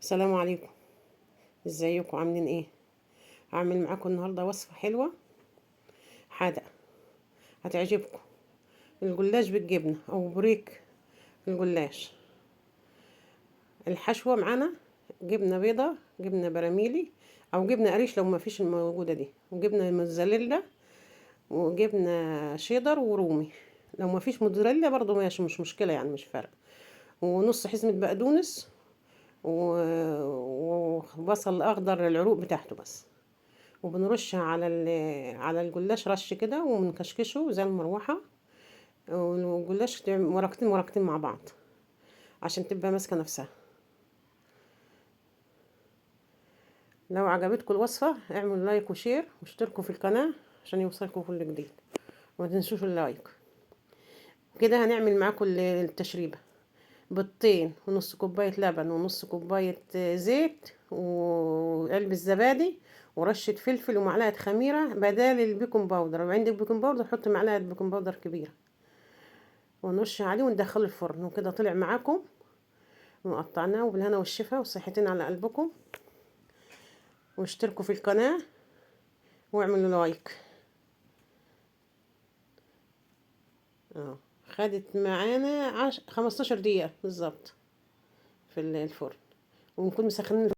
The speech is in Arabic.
السلام عليكم. ازيكم عاملين ايه؟ هعمل معاكم النهارده وصفه حلوه حادقه هتعجبكم. الجلاش بالجبنه او بريك الجلاش. الحشوه معانا جبنه بيضه، جبنه براميلي او جبنه قريش لو ما فيش الموجوده دي، وجبنه موتزاريلا، وجبنه شيدر ورومي. لو ما فيش موتزاريلا برضو ماشي، مش مشكله يعني، مش فارقه. ونص حزمه بقدونس وبصل اخضر العروق بتاعته بس. وبنرش على الجلاش رش كده وبنكشكشه زي المروحة. والجلاش تعمل ورقتين ورقتين مع بعض عشان تبقى ماسكة نفسها. لو عجبتكم الوصفة اعملوا لايك وشير واشتركوا في القناة عشان يوصلكم كل جديد، وما تنسوش اللايك. كده هنعمل معاكم التشريبة: بيضتين ونص كوباية لبن ونص كوباية زيت وعلبة زبادي ورشة فلفل ومعلقة خميرة بدال البيكنج باودر. لو عندك بيكنج باودر حط معلقة بيكنج باودر كبيرة ونرش عليه وندخله الفرن. وكده طلع معاكم وقطعناه، وبالهنا والشفا وصحتين على قلبكم. واشتركوا في القناة واعملوا لايك. خدت معانا 15 دقيقة بالظبط في الفرن، ونكون مسخنين